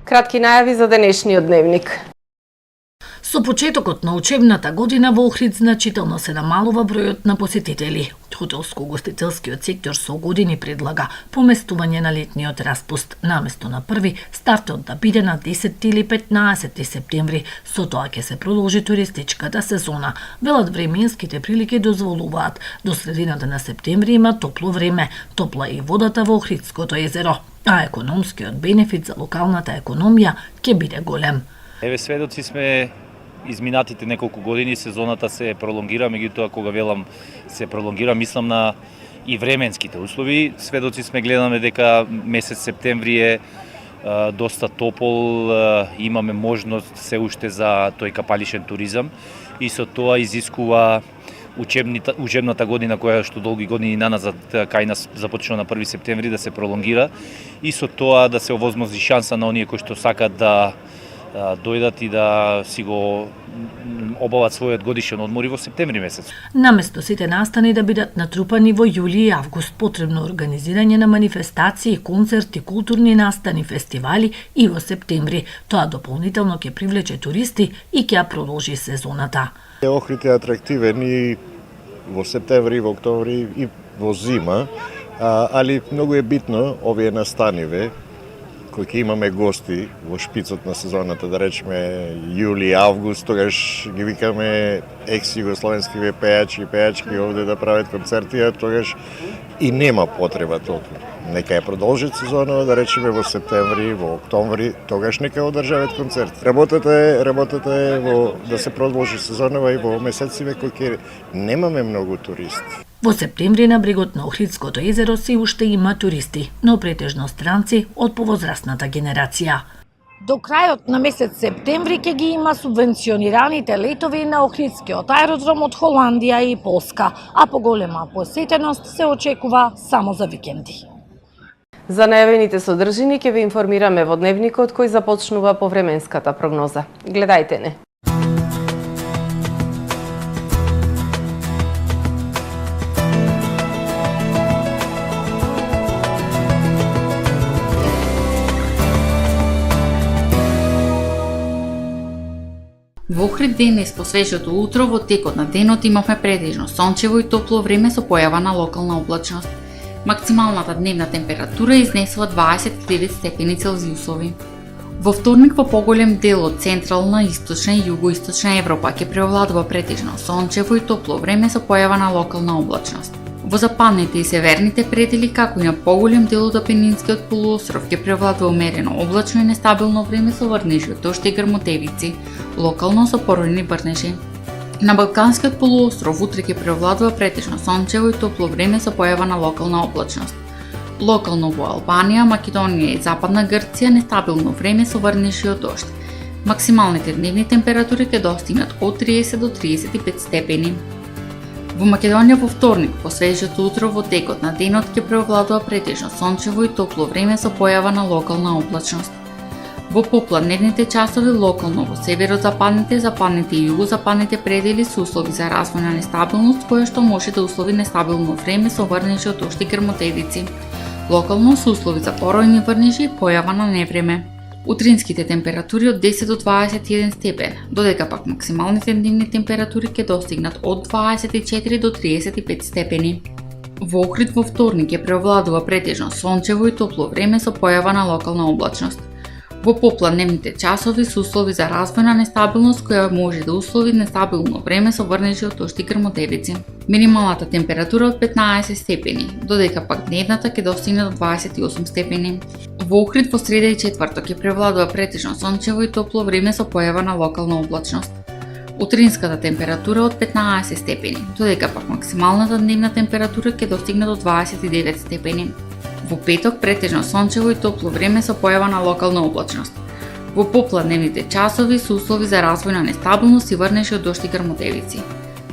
Кратки најави за денешниот дневник. Со почетокот на учебната година во Охрид значително се намалува бројот на посетители. Хотелско-угостителскиот сектор со години предлага поместување на летниот распуст наместо на 1, стартот да биде на 10 или 15 септември, со тоа ќе се продолжи туристичката сезона. Велат временските прилики дозволуваат до средината на септември има топло време, топла и водата во Охридското езеро, а економскиот бенефит за локалната економија ќе биде голем. Еве сведоци сме изминатите неколку години сезоната се пролонгира, меѓутоа кога велам се пролонгира, мислам на и временските услови. Сведоци сме гледаме дека месец септември е доста топол, имаме можност се уште за тој капалишен туризам и со тоа изискува учебната година која што долги години наназад кај нас започнува на 1 септември да се пролонгира и со тоа да се овозможи шанса на оние кои што сакат да дојдат и да си го обават својот годишен одмор и во септември месец. Наместо сите настани да бидат натрупани во јули и август, потребно организирање на манифестации, концерти, културни настани, фестивали и во септември. Тоа дополнително ќе привлече туристи и ќе ја продолжи сезоната. Охрид е атрактивен и во септември, во октомври и во зима, али многу е битно овие настаниве кои ќе имаме гости во шпицот на сезоната, да речеме јули, август, тогаш ги викаме екс-југословенски пејачи и пејачки овде да прават концерти, а тогаш и нема потреба толку. Нека ја продолжат сезонава, да речеме во септември, во октомври, тогаш нека одржават концерти. Работата е во да се продолжи сезонава и во месециве кои ќе немаме многу туристи. Во септември на брегот на Охридското езеро се уште има туристи, но претежно странци од повозрастната генерација. До крајот на месец септември ќе ги има субвенционираните летови на Охридскиот аеродром од Холандија и Полска, а поголема посетеност се очекува само за викенди. За најавените содржини ќе ви информираме во дневникот кој започнува по временската прогноза. Гледајте не. Во Охрид денес по свежото утро во текот на денот имавме претежно сончево и топло време со појава на локална облачност. Максималната дневна температура изнесува 29 степени Целзиусови. Во вторник во поголем дел од централна, источна и југоисточна Европа ќе преовладува претежно сончево и топло време со појава на локална облачност. Во западните и северните предели, како и на поголем дел од Апенинскиот полуостров, ќе преовладува умерено облачно и нестабилно време со врнежи од дожд и грмотевици, локално со поројни врнежи. На Балканскиот полуостров утре ќе преовладува претежно сончево и топло време со појава на локална облачност. Локално во Албанија, Македонија и Западна Грција нестабилно време со врнежи од дожд. Максималните дневни температури ќе достигнат од 30 до 35 степени. Во Македонија во вторник, по свежото утро во текот на денот ќе преовладува претежно сончево и топло време со појава на локална облачност. Во попладневните часови локално во северозападните, западните и југозападните предели се услови за развој на нестабилност која што може да услови нестабилно време со врнежи од дожд и грмотевици. Локално се услови за поројни врнежи и појава на невреме. Утринските температури од 10 до 21 степен, додека пак максималните дневни температури ќе достигнат од 24 до 35 степени. Во Охрид во вторник ќе преовладува претежно сончево и топло време со појава на локална облачност. Во попладневните часови се услови за развој на нестабилност која може да услови нестабилно време со врнежи од дожд и грмотевици. Минималната температура од 15 степени, додека пак дневната ќе достигне до 28 степени. Во Охрид во среда и четврток ќе превладува претежно сончево и топло време со појава на локална облачност. Утринската температура од 15 степени, додека пак максималната дневна температура ќе достигне до 29 степени. Во петок претежно сончево и топло време со појава на локална облачност. Во попладневните часови се услови за развој на нестабилност и врнежи од дожд и грмотевици.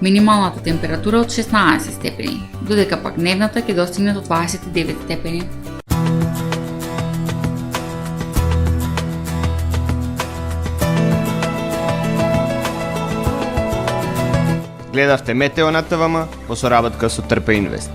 Минималната температура од 16 степени, додека пак дневната ќе достигне до 29 степени. Гледавте Метео на ТВМ по соработка со Трпе Инвест.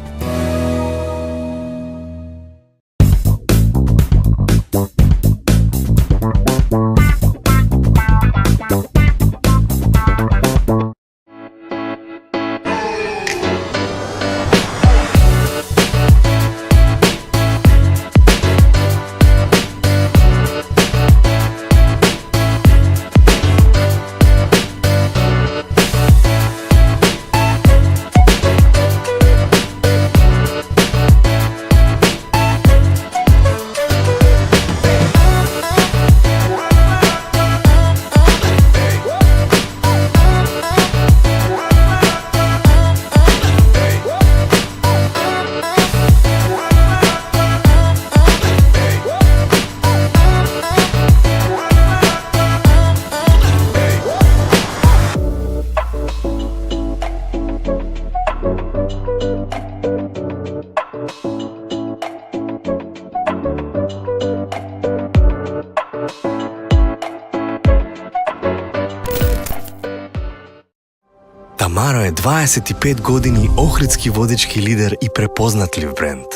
Тамаро е 25 години охридски водечки лидер и препознатлив бренд.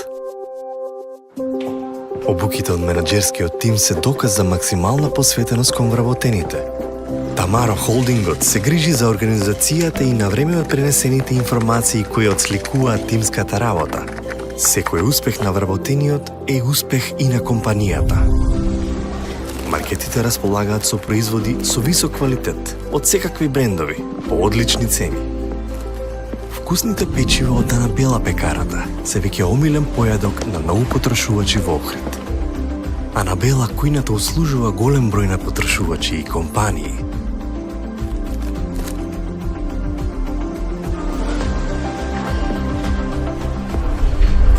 Обуките од менаџерскиот тим се доказ за максимална посветеност кон вработените. Тамаро Холдингот се грижи за организацијата и на време од пренесените информации кои отсликуваат тимската работа. Секој успех на вработениот е успех и на компанијата. Маркетите располагаат со производи со висок квалитет од секакви брендови по одлични цени. Вкусните печива од Анабела пекарата се веќе омилен појадок на многу потрошувачи во Охрид. Анабела кујната услужува голем број на потрошувачи и компании.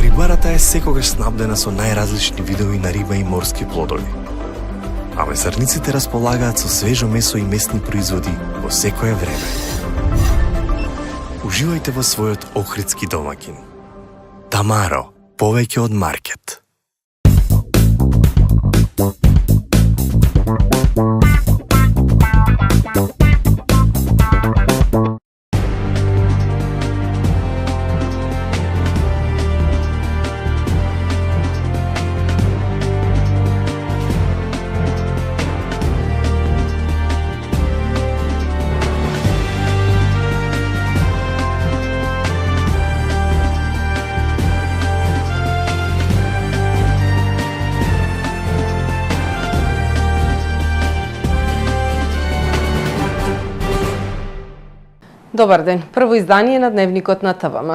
Рибарата е секогаш снабдена со најразлични видови на риба и морски плодови. А месарниците располагаат со свежо месо и месни производи во секое време. Уживајте во својот охридски домакин. Тамаро, повеќе од маркет. Добар ден. Прво издание на Дневникот на ТВМ.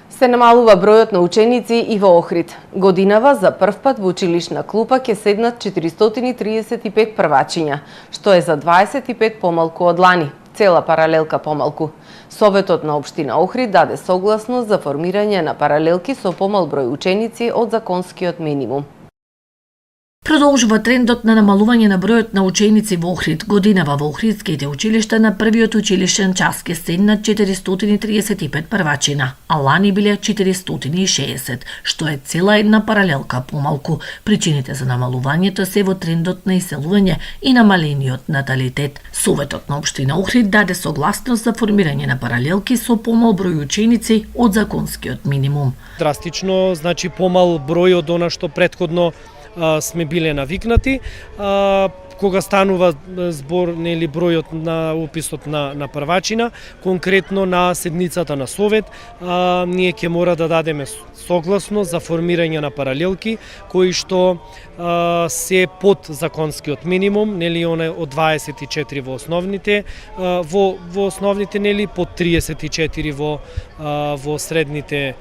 Се намалува бројот на ученици и во Охрид. Годинава за прв пат во училишна клупа ќе седнат 435 првачиња, што е за 25 помалку од лани. Цела паралелка помалку. Советот на општина Охрид даде согласност за формирање на паралелки со помал број ученици од законскиот минимум. Продолжува трендот на намалување на бројот на ученици во Охрид. Годинава во охридските училишта на првиот училишен час ке седнат 435 првачина, а лани биле 460, што е цела една паралелка помалку. Причините за намалувањето се во трендот на иселување и намалениот наталитет. Советот на општина Охрид даде согласност за формирање на паралелки со помал број ученици од законскиот минимум. Драстично, значи помал број од она што претходно сме биле навикнати. Кога станува збор нели бројот на уписот на првачина, конкретно на седницата на совет, ние ќе мора да дадеме согласно за формирање на паралелки кои што се под законскиот минимум, нели она од 24 во основните основните нели под 34 во средните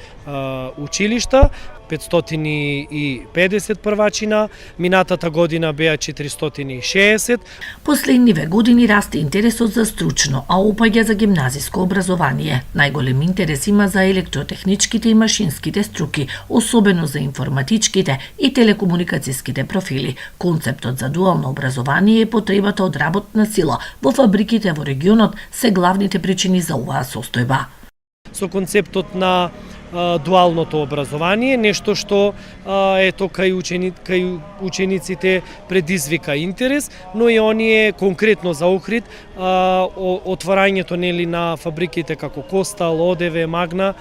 училишта. 550 првачина, минатата година беа 460. Последниве години расте интересот за стручно, а опаѓа за гимназиско образование. Најголем интерес има за електротехничките и машинските струки, особено за информатичките и телекомуникацијските профили. Концептот за дуално образование и потребата од работна сила во фабриките во регионот се главните причини за оваа состојба. Со концептот на дуалното образование, нешто што ето кај учениците предизвика интерес, но и оние конкретно за Охрид отварањето нели на фабриките како Костал, ОДВ, Магна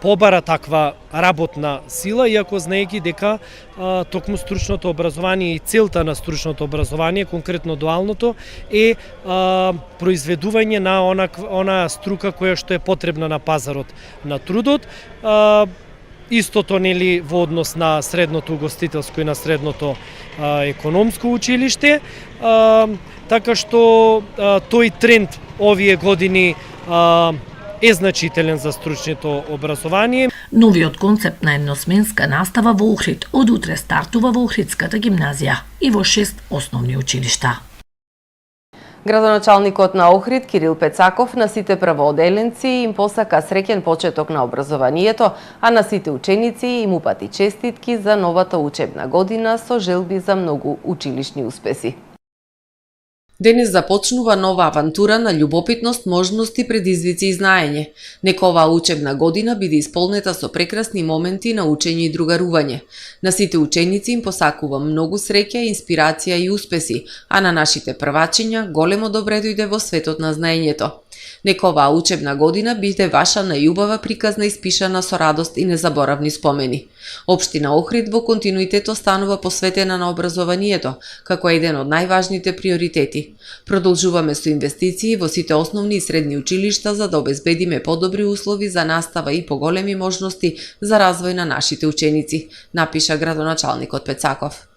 побара таква работна сила, иако знаејќи дека токму стручното образование и целта на стручното образование, конкретно дуалното, е произведување на она струка која што е потребна на пазарот на трудот. Истото нели во однос на средното угостителско и на средното економско училиште, така што тој тренд овие години е значителен за стручното образование. Новиот концепт на едносменска настава во Охрид од утре стартува во Охридската гимназија и во 6 основни училишта. Градоначалникот на Охрид Кирил Пецаков на сите првооделенци им посака среќен почеток на образованието, а на сите ученици им упати честитки за новата учебна година со желби за многу училишни успеси. Денес започнува нова авантура на љубопитност, можности, предизвици и знаење. Нека оваа учебна година биде исполнета со прекрасни моменти на учење и другарување. На сите ученици им посакувам многу среќа, инспирација и успеси, а на нашите првачиња големо добре дојде во светот на знаењето. Нека оваа учебна година биде ваша најубава, приказна, испишана со радост и незаборавни спомени. Општина Охрид во континуитет останува посветена на образованието, како еден од најважните приоритети. Продолжуваме со инвестиции во сите основни и средни училишта за да обезбедиме подобри услови за настава и поголеми можности за развој на нашите ученици, напиша градоначалникот Пецаков.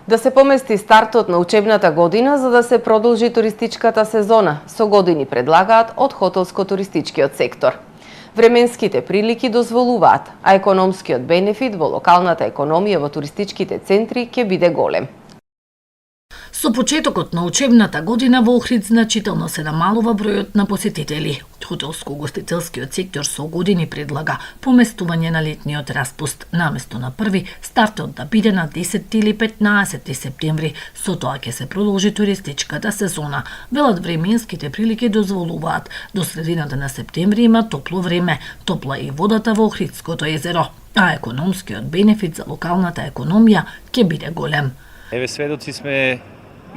Да се помести стартот на учебната година за да се продолжи туристичката сезона, со години предлагаат од хотелско-туристичкиот сектор. Временските прилики дозволуваат, а економскиот бенефит во локалната економија во туристичките центри ќе биде голем. Со почетокот на учебната година во Охрид значително се намалува бројот на посетители. Хотелско-гостителскиот сектор со години предлага поместување на летниот распуст наместо на 1, стартот да биде на 10 или 15 септември, со тоа ќе се продолжи туристичката сезона. Велат временските прилики дозволуваат. До средината на септември има топло време, топла и водата во Охридското езеро, а економскиот бенефит за локалната економија ќе биде голем. Еве, сведоци сме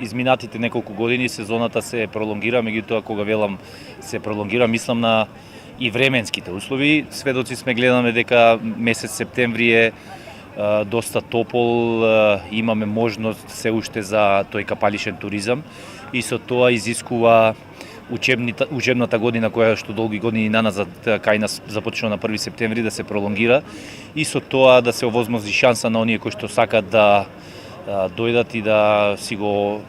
изминатите неколку години, сезоната се пролонгира, меѓутоа кога велам се пролонгира, мислам на и временските услови. Сведоци сме, гледаме дека месец септември е доста топол, имаме можност се уште за тој капалишен туризам и со тоа изискува учебната година која што долги години наназад кај нас започнува на 1 септември да се пролонгира и со тоа да се овозможи шанса на оние кои што сакат да дојдат и да си го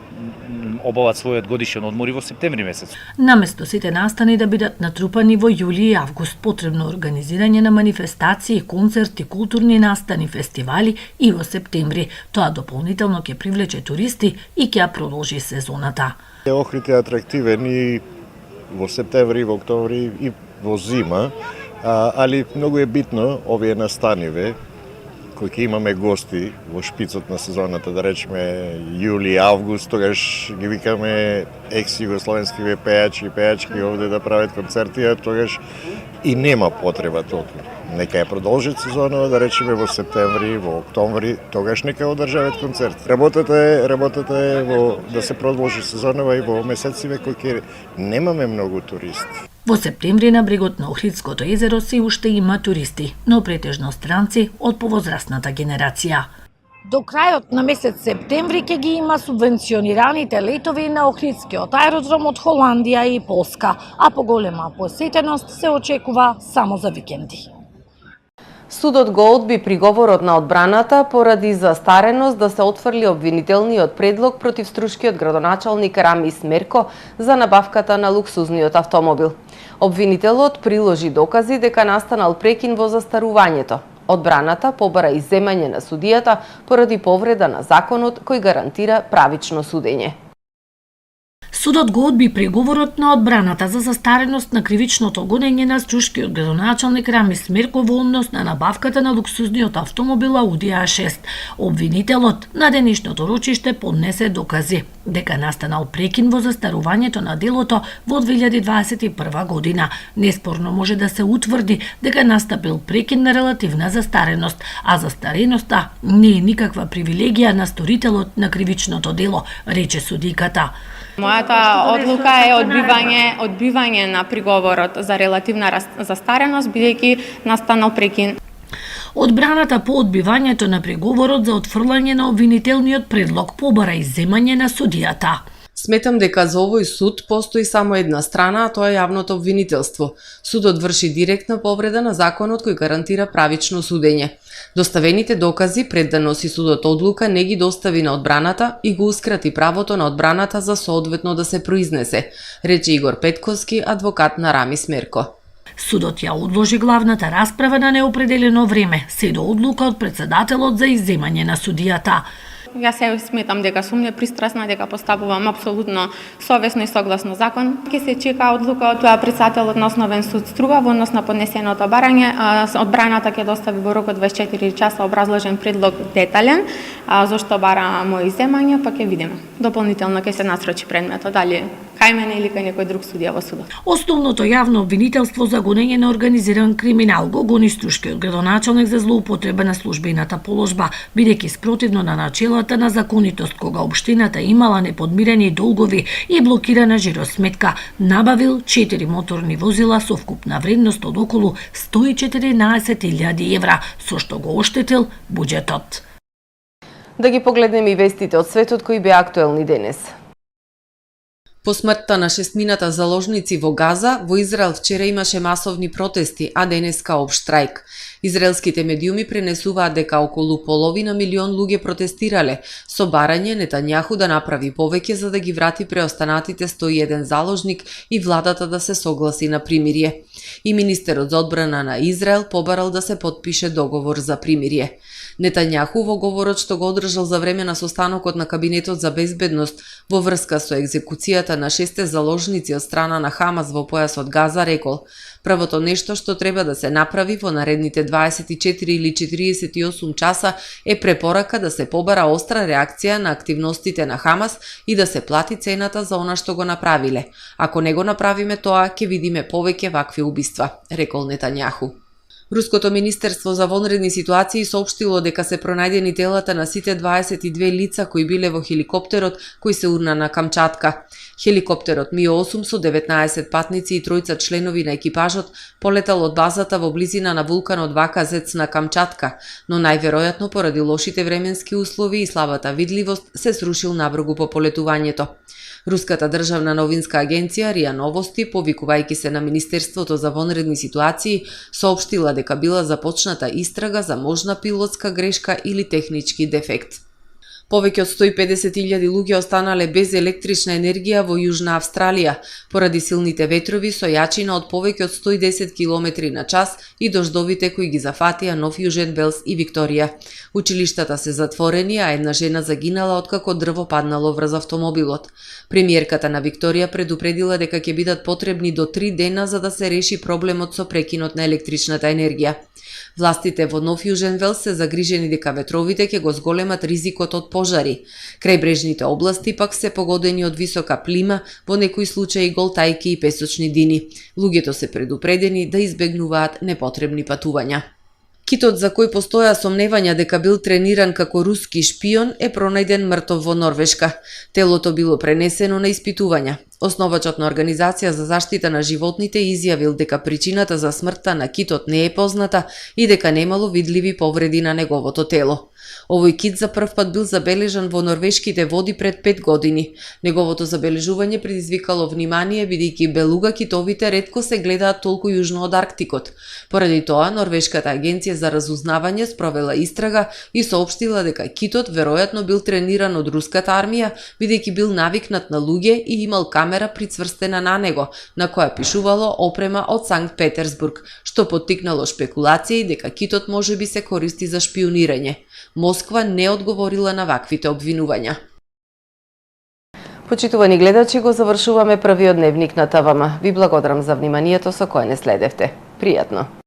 обават својот годишен одмор и во септември месец. Наместо сите настани да бидат натрупани во јули и август, потребно организирање на манифестации, концерти, културни настани, фестивали и во септември. Тоа дополнително ќе привлече туристи и ќе продолжи сезоната. Охрид е атрактивен и во септември, во октомври и во зима, али многу е битно овие настаниве кои ќе имаме гости во шпицот на сезоната, да речеме јули, август, тогаш ги викаме екс-југословенски пејачи и пејачки овде да прават концерти, а тогаш и нема потреба толку. Нека ја продолжат сезонова, да речеме во септември, во октомври, тогаш нека одржават концерти. Работата е во да се продолжи сезонова и во месециве кои ќе немаме многу туристи. Во септември на брегот на Охридското езеро се уште има туристи, но претежно странци од повозрастната генерација. До крајот на месец септември ќе ги има субвенционираните летови на Охридскиот аеродром од Холандија и Полска, а поголема посетеност се очекува само за викенди. Судот го одби приговорот на одбраната поради застареност да се отфрли обвинителниот предлог против струшкиот градоначалник Рамис Мерко за набавката на луксузниот автомобил. Обвинителот приложи докази дека настанал прекин во застарувањето. Одбраната побара изземање на судијата поради повреда на законот кој гарантира правично судење. Судот го одби приговорот на одбраната за застареност на кривичното гонење на струшкиот градоначалник Рамис Мерко во однос на набавката на луксузниот автомобил Audi A6. Обвинителот на денешното рочиште поднесе докази дека настанал прекин во застарувањето на делото во 2021 година. Неспорно може да се утврди дека настапил прекин на релативна застареност, а застареноста не е никаква привилегија на сторителот на кривичното дело, рече судиката. Мојата одлука е одбивање на приговорот за релативна застареност, бидејќи настанал прекин. Одбраната по одбивањето на приговорот за отфрлање на обвинителниот предлог побара изземање на судијата. Сметам дека за овој суд постои само една страна, а тоа е јавното обвинителство. Судот врши директна повреда на законот кој гарантира правично судење. Доставените докази пред да носи судот одлука не ги достави на одбраната и го ускрати правото на одбраната за соодветно да се произнесе, рече Игор Петковски, адвокат на Рамис Мерко. Судот ја одложи главната расправа на неопределено време, се до одлука од председателот за изземање на судијата. Јас се сметам дека сум непристрасна, дека поставувам апсолутно совесно и согласно закон. Ке се чека одлука од председателот на Основен суд Струга во однос на поднесеното барање. Одбраната ќе достави во рок од 24 часа образложен предлог детален, зашто бара мои земања, па ќе видиме. Дополнително ќе се насрочи предметот, дали кај мене или кај некој друг судија во судот. Основното јавно обвинителство за гонење на организиран криминал го гони Стушкиот градоначалник за злоупотреба на службената положба, бидејќи спротивно на начелата на законитост кога општината имала неподмирени долгови и блокирана жиросметка, набавил 4 моторни возила со вкупна вредност од околу 114.000 евра, со што го оштетил буџетот. Да ги погледнеме и вестите од светот кои беа актуелни денес. По смртта на шестмината заложници во Газа, во Израел вчера имаше масовни протести, а денеска општ штрајк. Израелските медиуми пренесуваат дека околу половина милион луѓе протестирале, со барање Нетањаху да направи повеќе за да ги врати преостанатите 101 заложник и владата да се согласи на примирие. И министерот за одбрана на Израел побарал да се потпише договор за примирие. Нетањаху во говорот што го одржал за време на состанокот на Кабинетот за безбедност во врска со екзекуцијата на 6 заложници од страна на Хамас во појасот Газа рекол: првото нешто што треба да се направи во наредните 24 или 48 часа е препорака да се побара остра реакција на активностите на Хамас и да се плати цената за она што го направиле. Ако не го направиме тоа, ќе видиме повеќе вакви убиства, рекол Нетањаху. Руското министерство за вонредни ситуации соопштило дека се пронајдени телата на сите 22 лица кои биле во хеликоптерот кој се урна на Камчатка. Хеликоптерот Ми-8 со 19 патници и тројца членови на екипажот полетал од базата во близина на вулканот Ваказец на Камчатка, но најверојатно поради лошите временски услови и слабата видливост се срушил набргу по полетувањето. Руската државна новинска агенција РИА Новости, повикувајќи се на Министерството за вонредни ситуации, соопштила дека била започната истрага за можна пилотска грешка или технички дефект. Повеќе од 150.000 луѓе останале без електрична енергија во Јужна Австралија, поради силните ветрови со јачина од повеќе од 110 км на час и дождовите кои ги зафатија Нов Јужен Велс и Викторија. Училиштата се затворени, а една жена загинала откако дрво паднало врз автомобилот. Премиерката на Викторија предупредила дека ќе бидат потребни до 3 дена за да се реши проблемот со прекинот на електричната енергија. Властите во Нов Јужен Велс се загрижени дека ветровите ќе го зголемат ризикот од пожари. Крајбрежните области пак се погодени од висока плима, во некои случаи голтајки и песочни дини. Луѓето се предупредени да избегнуваат непотребни патувања. Китот за кој постоја сомневања дека бил трениран како руски шпион е пронајден мртов во Норвешка. Телото било пренесено на испитувања. Основачот на Организација за заштита на животните изјавил дека причината за смртта на китот не е позната и дека немало видливи повреди на неговото тело. Овој кит за прв пат бил забележан во норвешките води пред 5 години. Неговото забележување предизвикало внимание бидејќи белуга китовите ретко се гледаат толку јужно од Арктикот. Поради тоа, Норвешката агенција за разузнавање спровела истрага и соопштила дека китот веројатно бил трениран од руската армија, бидејќи бил навикнат на луѓе и имал камера прицврстена на него, на која пишувало опрема од Санкт Петерсбург, што поттикнало шпекулации дека китот можеби се користи за шпионирање. Москва не одговорила на ваквите обвинувања. Почитувани гледачи, го завршуваме првиот дневник на ТВМ. Ви благодарам за вниманието со кое не следевте. Пријатно!